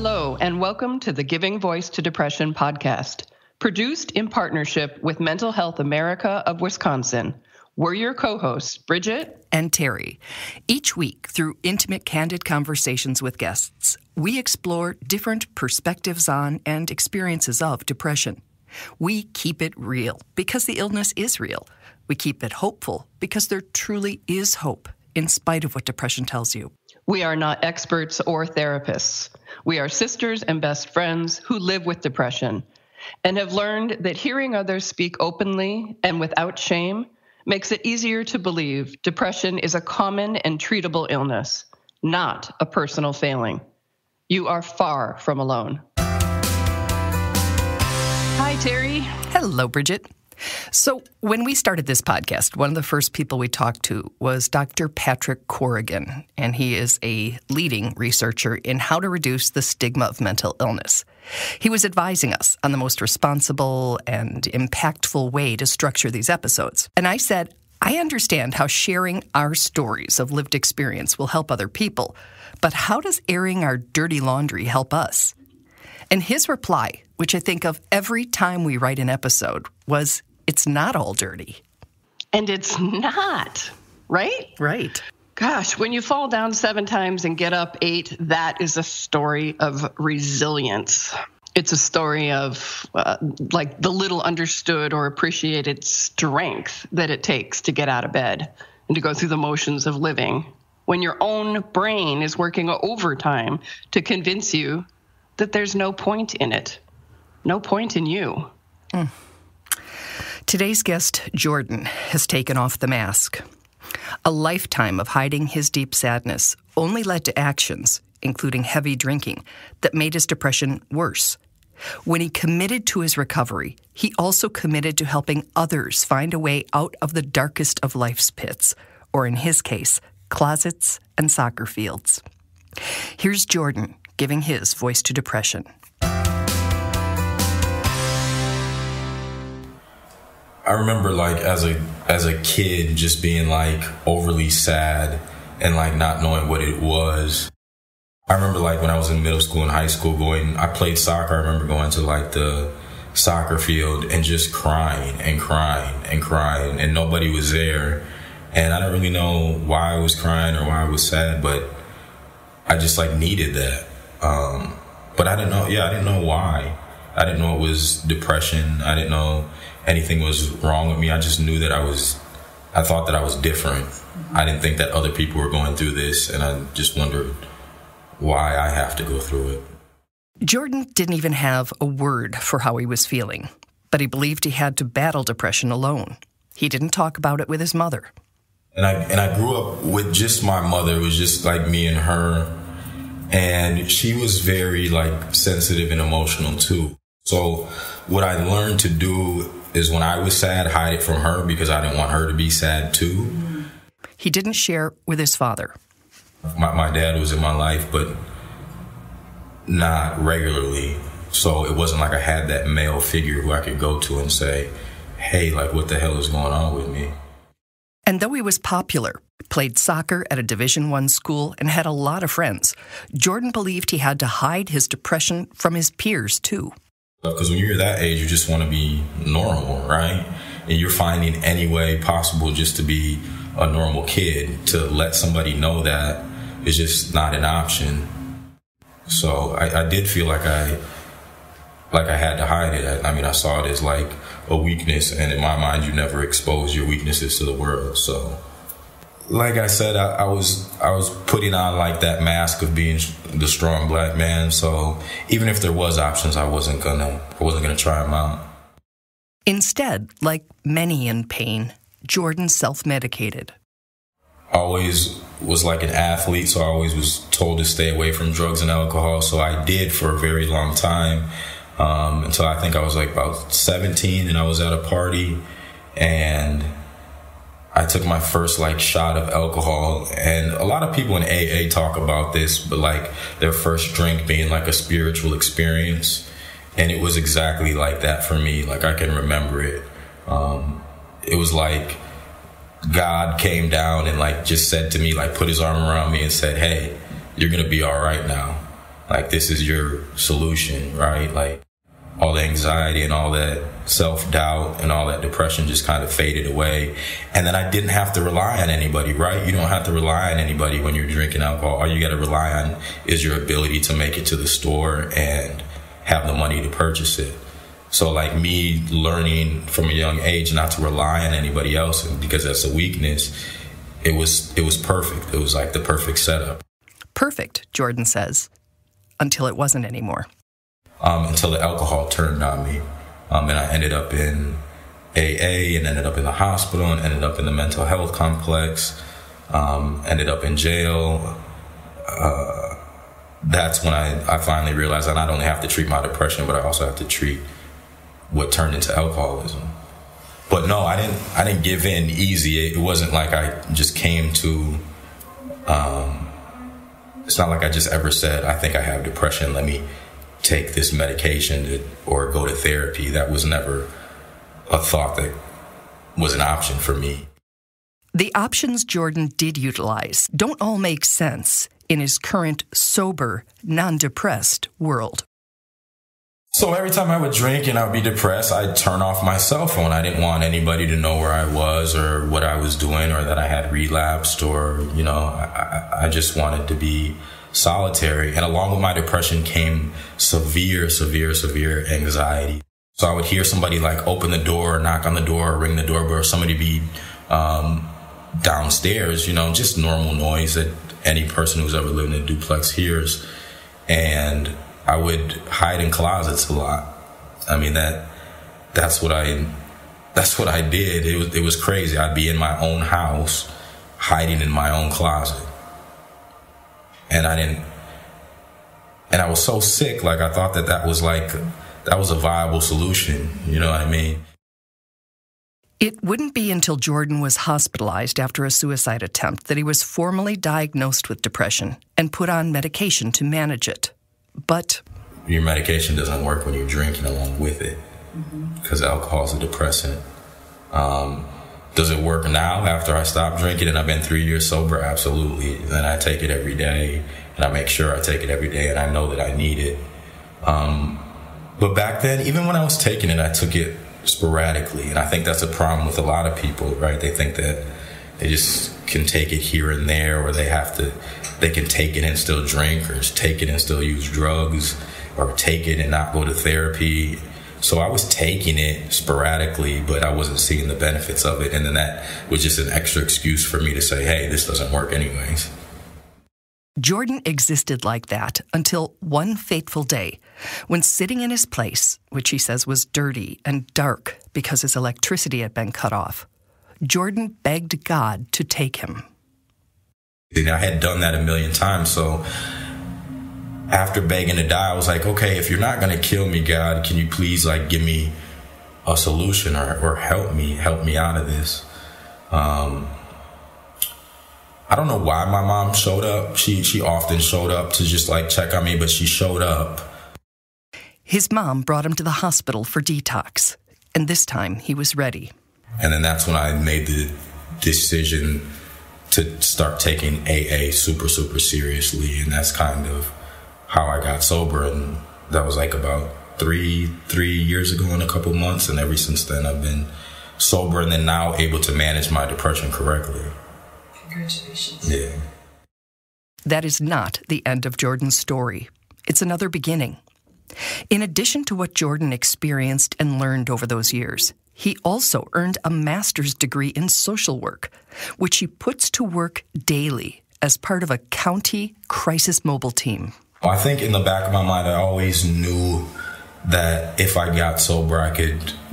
Hello, and welcome to the Giving Voice to Depression podcast, produced in partnership with Mental Health America of Wisconsin. We're your co-hosts, Bridget and Terry. Each week, through intimate, candid conversations with guests, we explore different perspectives on and experiences of depression. We keep it real because the illness is real. We keep it hopeful because there truly is hope, in spite of what depression tells you. We are not experts or therapists. We are sisters and best friends who live with depression and have learned that hearing others speak openly and without shame makes it easier to believe depression is a common and treatable illness, not a personal failing. You are far from alone. Hi, Terry. Hello, Bridget. So when we started this podcast, one of the first people we talked to was Dr. Patrick Corrigan, and he is a leading researcher in how to reduce the stigma of mental illness. He was advising us on the most responsible and impactful way to structure these episodes. And I said, I understand how sharing our stories of lived experience will help other people, but how does airing our dirty laundry help us? And his reply, which I think of every time we write an episode, was, it's not all dirty. And it's not, right? Right. Gosh, when you fall down 7 times and get up 8, that is a story of resilience. It's a story of like the little understood or appreciated strength that it takes to get out of bed and to go through the motions of living when your own brain is working overtime to convince you that there's no point in it, no point in you. Today's guest, Jordan, has taken off the mask. A lifetime of hiding his deep sadness only led to actions, including heavy drinking, that made his depression worse. When he committed to his recovery, he also committed to helping others find a way out of the darkest of life's pits, or in his case, closets and soccer fields. Here's Jordan giving his voice to depression. I remember like as a kid just being like overly sad and like not knowing what it was. I remember like when I was in middle school and high school I played soccer. I remember going to like the soccer field and just crying and nobody was there. And I don't really know why I was crying or why I was sad, but I just like needed that. But I didn't know why. I didn't know it was depression. I didn't know anything was wrong with me. I just knew that I thought that I was different. I didn't think that other people were going through this, and I just wondered why I have to go through it. Jordan didn't even have a word for how he was feeling, but he believed he had to battle depression alone. He didn't talk about it with his mother. And I grew up with just my mother. It was just like me and her. And she was very like sensitive and emotional too. So what I learned to do is when I was sad, hide it from her because I didn't want her to be sad too. He didn't share with his father. My dad was in my life, but not regularly. So it wasn't like I had that male figure who I could go to and say, hey, like what the hell is going on with me? And though he was popular, played soccer at a Division I school, and had a lot of friends, Jordan believed he had to hide his depression from his peers too. Because when you're that age, you just want to be normal, right? And you're finding any way possible just to be a normal kid. To let somebody know that is just not an option. So I did feel like I had to hide it. I mean, I saw it as like a weakness, and in my mind, you never expose your weaknesses to the world. So, like I said, I was putting on like that mask of being the strong black man. So even if there was options, I wasn't gonna try them out. Instead, like many in pain, Jordan self-medicated. I always was like an athlete, so I always was told to stay away from drugs and alcohol. So I did for a very long time. Until I think I was like about 17, and I was at a party and I took my first like shot of alcohol. And a lot of people in AA talk about this, but like their first drink being like a spiritual experience. And it was exactly like that for me. Like I can remember it. It was like God came down and like just said to me, like put his arm around me and said, hey, you're going to be all right now. Like, this is your solution, right? Like, all the anxiety and all that self-doubt and all that depression just kind of faded away. And then I didn't have to rely on anybody, right? You don't have to rely on anybody when you're drinking alcohol. All you got to rely on is your ability to make it to the store and have the money to purchase it. So, like, me learning from a young age not to rely on anybody else, because that's a weakness, it was perfect. It was like the perfect setup. Perfect, Jordan says, until it wasn't anymore. Until the alcohol turned on me. And I ended up in AA and ended up in the hospital and ended up in the mental health complex, ended up in jail. That's when I finally realized I not only have to treat my depression, but I also have to treat what turned into alcoholism. But no, I didn't give in easy. It wasn't like I just came to, it's not like I just ever said, I think I have depression, let me take this medication or go to therapy. That was never a thought that was an option for me. The options Jordan did utilize don't all make sense in his current sober, non-depressed world. So every time I would drink and I would be depressed, I'd turn off my cell phone. I didn't want anybody to know where I was or what I was doing or that I had relapsed or, I just wanted to be solitary. And along with my depression came severe anxiety. So I would hear somebody like open the door, or knock on the door, or ring the doorbell, or somebody be downstairs, just normal noise that any person who's ever lived in a duplex hears. And I would hide in closets a lot. I mean, that's what I did. It was crazy. I'd be in my own house, hiding in my own closet. And I was so sick, like I thought that was a viable solution, you know what I mean? It wouldn't be until Jordan was hospitalized after a suicide attempt that he was formally diagnosed with depression and put on medication to manage it. But your medication doesn't work when you're drinking along with it, because alcohol is a depressant. Does it work now after I stopped drinking and I've been 3 years sober? Absolutely. And I take it every day, and I make sure I take it every day, and I know that I need it. But back then, even when I was taking it, I took it sporadically. And I think that's a problem with a lot of people, right? They think that they just can take it here and there, or they can take it and still drink, or just take it and still use drugs, or take it and not go to therapy. So I was taking it sporadically, but I wasn't seeing the benefits of it. And then that was just an extra excuse for me to say, hey, this doesn't work anyways. Jordan existed like that until one fateful day when, sitting in his place, which he says was dirty and dark because his electricity had been cut off, Jordan begged God to take him. And I had done that a million times, so after begging to die, I was like, okay, if you're not going to kill me, God, can you please give me a solution or help me out of this? I don't know why my mom showed up. She often showed up to just check on me, but she showed up. His mom brought him to the hospital for detox, and this time he was ready. And then that's when I made the decision to start taking AA super seriously, and that's kind of how I got sober. And that was about three years ago in a couple months, and ever since then I've been sober and then now able to manage my depression correctly. Congratulations. Yeah. That is not the end of Jordan's story. It's another beginning. In addition to what Jordan experienced and learned over those years, he also earned a master's degree in social work, which he puts to work daily as part of a county crisis mobile team. I think in the back of my mind, I always knew that if I got sober,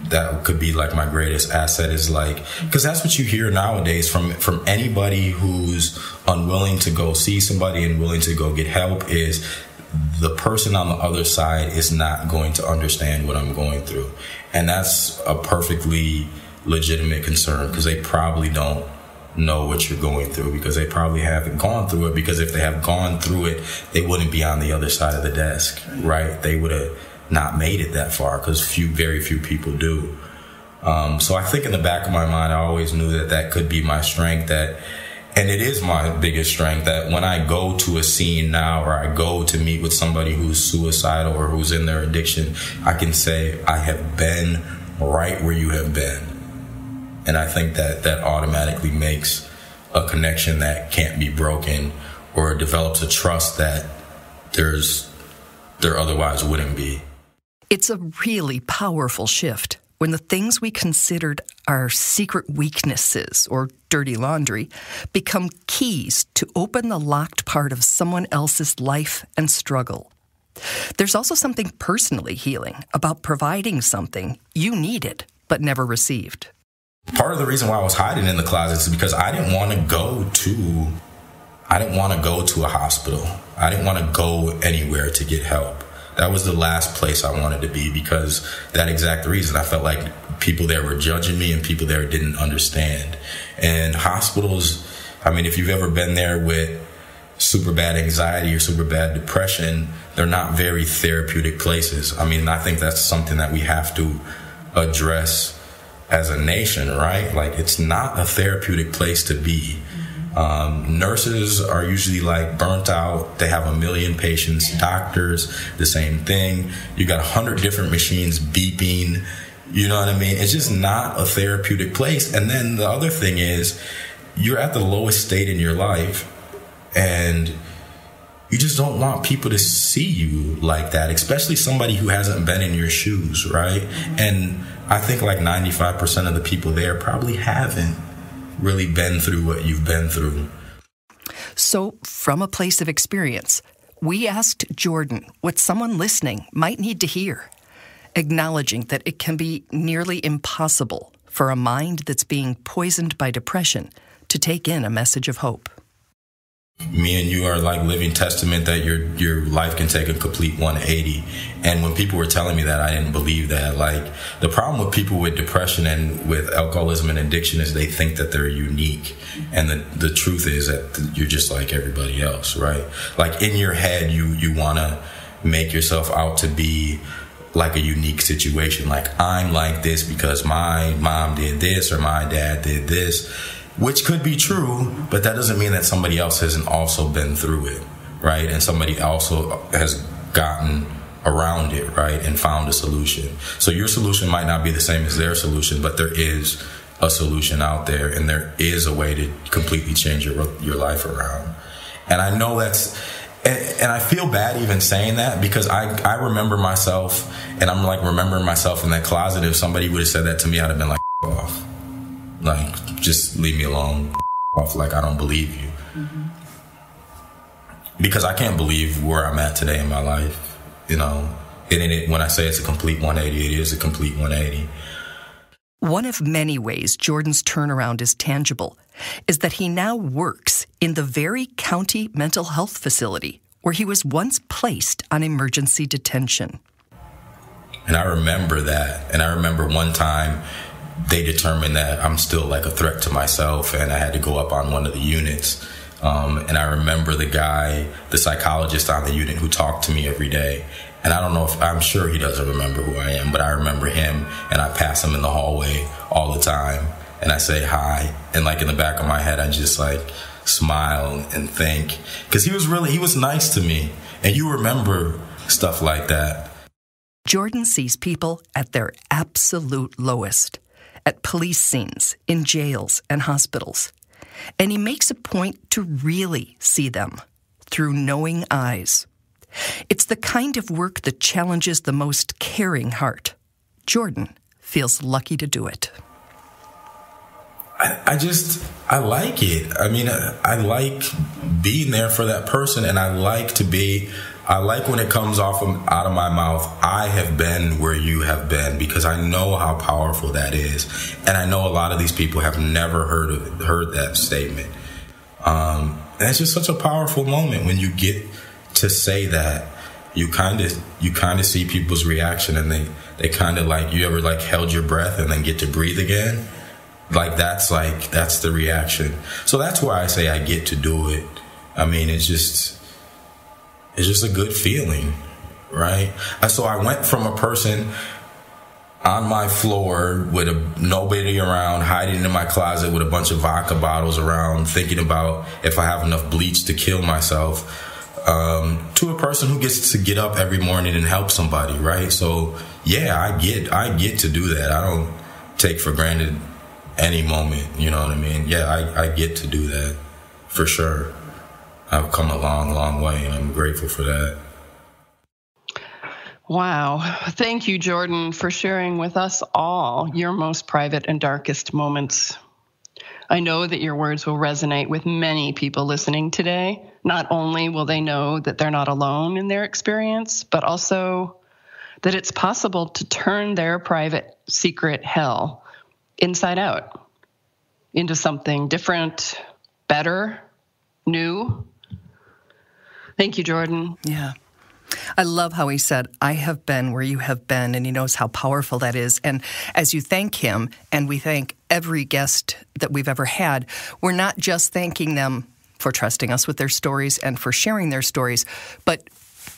that could be my greatest asset, is because that's what you hear nowadays from anybody who's unwilling to go see somebody and willing to go get help, is the person on the other side is not going to understand what I'm going through. And that's a perfectly legitimate concern, because they probably don't know what you're going through, because they probably haven't gone through it, because if they have gone through it, they wouldn't be on the other side of the desk, right? They would have not made it that far, because very few people do. So I think in the back of my mind, I always knew that could be my strength, that And it is my biggest strength that when I go to a scene now, or I go to meet with somebody who's suicidal or who's in their addiction, I can say, I have been right where you have been. And I think that automatically makes a connection that can't be broken, or develops a trust that there otherwise wouldn't be. It's a really powerful shift when the things we considered our secret weaknesses or dirty laundry become keys to open the locked part of someone else's life and struggle. There's also something personally healing about providing something you needed but never received. Part of the reason why I was hiding in the closets is because I didn't want to go to a hospital. I didn't want to go anywhere to get help. That was the last place I wanted to be, because that exact reason. I felt like people there were judging me and people there didn't understand. And hospitals, I mean, if you've ever been there with super bad anxiety or super bad depression, they're not very therapeutic places. I mean, I think that's something that we have to address as a nation, right? Like, it's not a therapeutic place to be. Nurses are usually like burnt out. They have 1 million patients. Doctors, the same thing. You got 100 different machines beeping. You know what I mean? It's just not a therapeutic place. And then the other thing is, you're at the lowest state in your life, and you just don't want people to see you like that, especially somebody who hasn't been in your shoes, right? And I think like 95% of the people there probably haven't really been through what you've been through. So, from a place of experience, we asked Jordan what someone listening might need to hear, acknowledging that it can be nearly impossible for a mind that's being poisoned by depression to take in a message of hope. Me and you are like living testament that your life can take a complete 180. And when people were telling me that, I didn't believe that. Like, the problem with people with depression and with alcoholism and addiction is they think that they're unique. And the truth is that you're just like everybody else, right? Like, in your head, you want to make yourself out to be like a unique situation. Like, I'm like this because my mom did this or my dad did this. Which could be true, but that doesn't mean that somebody else hasn't also been through it, right? And somebody also has gotten around it, right, and found a solution. So your solution might not be the same as their solution, but there is a solution out there, and there is a way to completely change your life around. And I know that's, and I feel bad even saying that, because I remember myself, and I'm like remembering myself in that closet. If somebody would have said that to me, I'd have been like, off. Like, just leave me alone, off, like, I don't believe you. Mm-hmm. Because I can't believe where I'm at today in my life, you know. And when I say it's a complete 180, it is a complete 180. One of many ways Jordan's turnaround is tangible is that he now works in the very county mental health facility where he was once placed on emergency detention. And I remember that. And I remember one time they determined that I'm still like a threat to myself, and I had to go up on one of the units. And I remember the psychologist on the unit who talked to me every day. And I don't know I'm sure he doesn't remember who I am, but I remember him, and I pass him in the hallway all the time. And I say hi. And like in the back of my head, I just like smile and think, because he was nice to me. And you remember stuff like that. Jordan sees people at their absolute lowest, at police scenes, in jails and hospitals. And he makes a point to really see them through knowing eyes. It's the kind of work that challenges the most caring heart. Jordan feels lucky to do it. I like it. I mean, I like being there for that person, and I like when it comes out of my mouth, I have been where you have been, because I know how powerful that is. And I know a lot of these people have never heard that statement. And it's just such a powerful moment when you get to say that. You kind of see people's reaction, and they kind of like, you ever like held your breath and then get to breathe again? That's the reaction. So that's why I say I get to do it. I mean, it's just a good feeling, right? So I went from a person, on my floor with nobody around, hiding in my closet with a bunch of vodka bottles around, thinking about if I have enough bleach to kill myself, to a person who gets to get up every morning and help somebody, right? So yeah, I get to do that. I don't take for granted any moment, you know what I mean? Yeah, I get to do that, for sure. I've come a long, long way, and I'm grateful for that. Wow. Thank you, Jordan, for sharing with us all your most private and darkest moments. I know that your words will resonate with many people listening today. Not only will they know that they're not alone in their experience, but also that it's possible to turn their private, secret hell inside out into something different, better, new. Thank you, Jordan. Yeah. I love how he said, I have been where you have been, and he knows how powerful that is. And as you thank him, and we thank every guest that we've ever had, we're not just thanking them for trusting us with their stories and for sharing their stories, but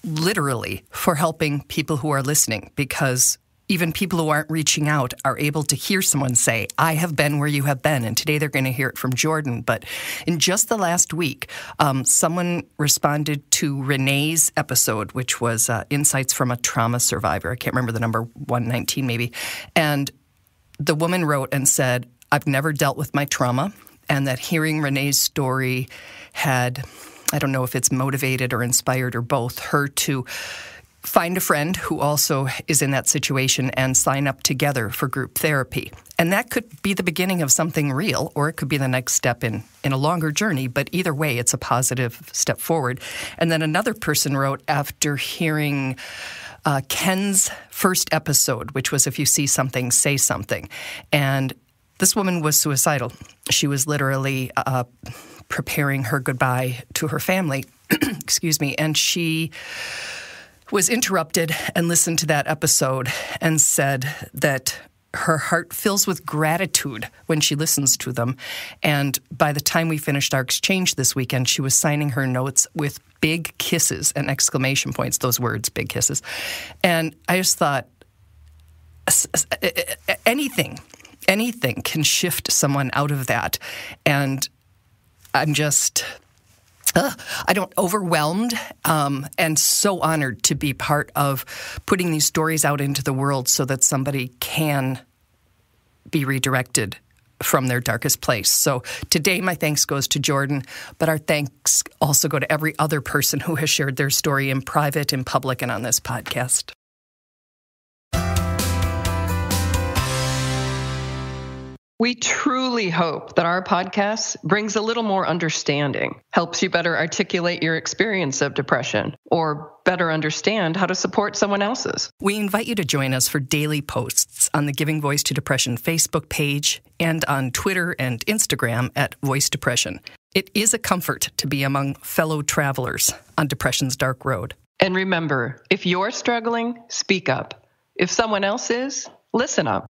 literally for helping people who are listening, because even people who aren't reaching out are able to hear someone say, I have been where you have been. And today they're going to hear it from Jordan. But in just the last week, someone responded to Renee's episode, which was Insights from a Trauma Survivor. I can't remember the number, 119 maybe. And the woman wrote and said, I've never dealt with my trauma, and that hearing Renee's story had, I don't know if it's motivated or inspired or both, her to find a friend who also is in that situation and sign up together for group therapy. And that could be the beginning of something real, or it could be the next step in a longer journey. But either way, it's a positive step forward. And then another person wrote after hearing Ken's first episode, which was If You See Something, Say Something. And this woman was suicidal. She was literally preparing her goodbye to her family, excuse me, and she was interrupted and listened to that episode and said that her heart fills with gratitude when she listens to them. And by the time we finished our exchange this weekend, she was signing her notes with big kisses and exclamation points, those words, big kisses. And I just thought, anything can shift someone out of that. And I'm just overwhelmed and so honored to be part of putting these stories out into the world so that somebody can be redirected from their darkest place. So today my thanks goes to Jordan, but our thanks also go to every other person who has shared their story in private, in public, and on this podcast. We truly hope that our podcast brings a little more understanding, helps you better articulate your experience of depression, or better understand how to support someone else's. We invite you to join us for daily posts on the Giving Voice to Depression Facebook page and on Twitter and Instagram at Voice Depression. It is a comfort to be among fellow travelers on depression's dark road. And remember, if you're struggling, speak up. If someone else is, listen up.